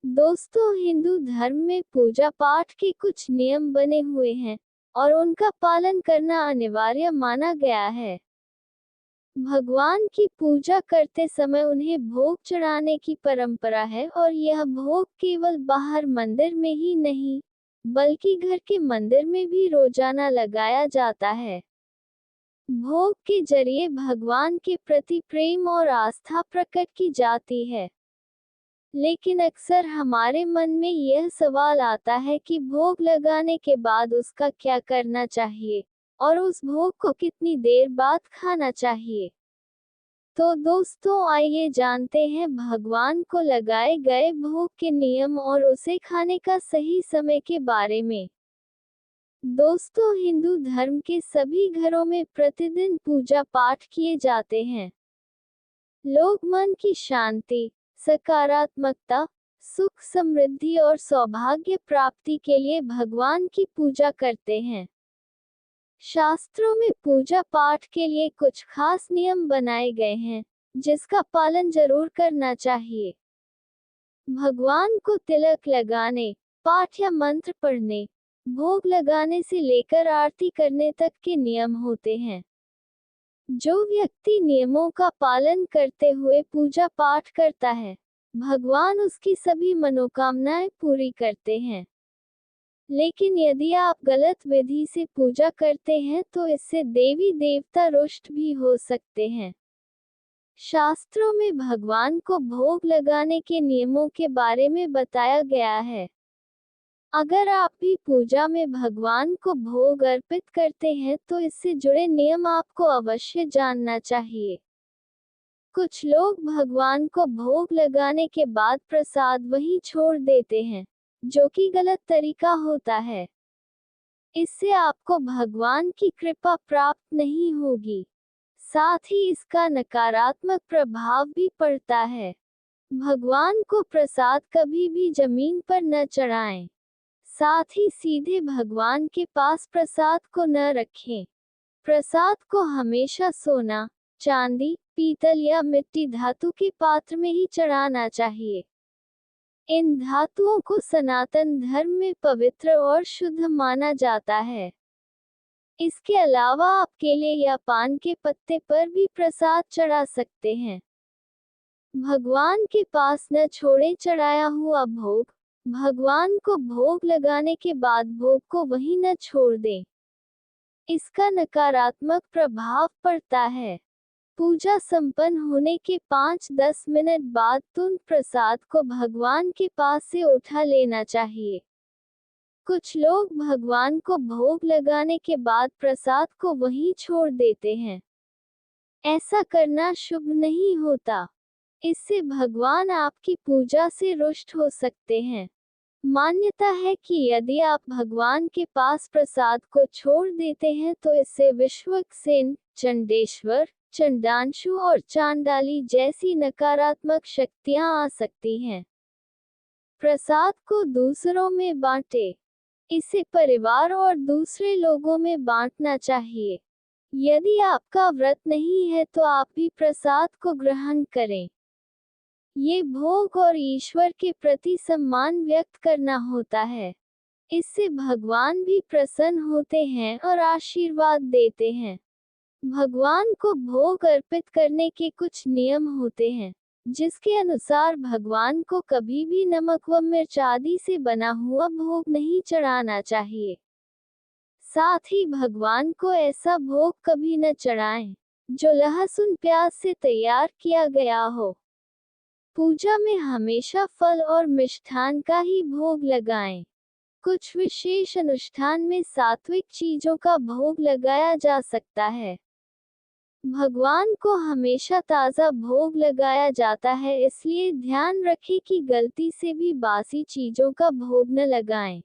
दोस्तों, हिंदू धर्म में पूजा पाठ के कुछ नियम बने हुए हैं और उनका पालन करना अनिवार्य माना गया है। भगवान की पूजा करते समय उन्हें भोग चढ़ाने की परंपरा है और यह भोग केवल बाहर मंदिर में ही नहीं, बल्कि घर के मंदिर में भी रोजाना लगाया जाता है। भोग के जरिए भगवान के प्रति प्रेम और आस्था प्रकट की जाती है। लेकिन अक्सर हमारे मन में यह सवाल आता है कि भोग लगाने के बाद उसका क्या करना चाहिए और उस भोग को कितनी देर बाद खाना चाहिए। तो दोस्तों, आइए जानते हैं भगवान को लगाए गए भोग के नियम और उसे खाने का सही समय के बारे में। दोस्तों, हिंदू धर्म के सभी घरों में प्रतिदिन पूजा पाठ किए जाते हैं। लोग मन की शांति, सकारात्मकता, सुख समृद्धि और सौभाग्य प्राप्ति के लिए भगवान की पूजा करते हैं। शास्त्रों में पूजा पाठ के लिए कुछ खास नियम बनाए गए हैं, जिसका पालन जरूर करना चाहिए। भगवान को तिलक लगाने, पाठ या मंत्र पढ़ने, भोग लगाने से लेकर आरती करने तक के नियम होते हैं। जो व्यक्ति नियमों का पालन करते हुए पूजा पाठ करता है, भगवान उसकी सभी मनोकामनाएं पूरी करते हैं। लेकिन यदि आप गलत विधि से पूजा करते हैं तो इससे देवी देवता रुष्ट भी हो सकते हैं। शास्त्रों में भगवान को भोग लगाने के नियमों के बारे में बताया गया है। अगर आप भी पूजा में भगवान को भोग अर्पित करते हैं तो इससे जुड़े नियम आपको अवश्य जानना चाहिए। कुछ लोग भगवान को भोग लगाने के बाद प्रसाद वहीं छोड़ देते हैं, जो कि गलत तरीका होता है। इससे आपको भगवान की कृपा प्राप्त नहीं होगी, साथ ही इसका नकारात्मक प्रभाव भी पड़ता है। भगवान को प्रसाद कभी भी जमीन पर न चढ़ाएं। साथ ही सीधे भगवान के पास प्रसाद को न रखें। प्रसाद को हमेशा सोना, चांदी, पीतल या मिट्टी धातु के पात्र में ही चढ़ाना चाहिए। इन धातुओं को सनातन धर्म में पवित्र और शुद्ध माना जाता है। इसके अलावा आप केले या पान के पत्ते पर भी प्रसाद चढ़ा सकते हैं। भगवान के पास न छोड़े चढ़ाया हुआ भोग। भगवान को भोग लगाने के बाद भोग को वहीं न छोड़ दें। इसका नकारात्मक प्रभाव पड़ता है। पूजा संपन्न होने के 5-10 मिनट बाद तुरंत प्रसाद को भगवान के पास से उठा लेना चाहिए। कुछ लोग भगवान को भोग लगाने के बाद प्रसाद को वहीं छोड़ देते हैं। ऐसा करना शुभ नहीं होता। इससे भगवान आपकी पूजा से रुष्ट हो सकते हैं। मान्यता है कि यदि आप भगवान के पास प्रसाद को छोड़ देते हैं तो इससे विश्वक्सेन, चंडेश्वर, चंडांशु और चांडाली जैसी नकारात्मक शक्तियां आ सकती हैं। प्रसाद को दूसरों में बांटें। इसे परिवार और दूसरे लोगों में बांटना चाहिए। यदि आपका व्रत नहीं है तो आप भी प्रसाद को ग्रहण करें। ये भोग और ईश्वर के प्रति सम्मान व्यक्त करना होता है। इससे भगवान भी प्रसन्न होते हैं और आशीर्वाद देते हैं। भगवान को भोग अर्पित करने के कुछ नियम होते हैं, जिसके अनुसार भगवान को कभी भी नमक व मिर्च आदि से बना हुआ भोग नहीं चढ़ाना चाहिए। साथ ही भगवान को ऐसा भोग कभी न चढ़ाएं, जो लहसुन प्याज से तैयार किया गया हो। पूजा में हमेशा फल और मिष्ठान का ही भोग लगाएं। कुछ विशेष अनुष्ठान में सात्विक चीजों का भोग लगाया जा सकता है। भगवान को हमेशा ताज़ा भोग लगाया जाता है, इसलिए ध्यान रखें कि गलती से भी बासी चीजों का भोग न लगाएं।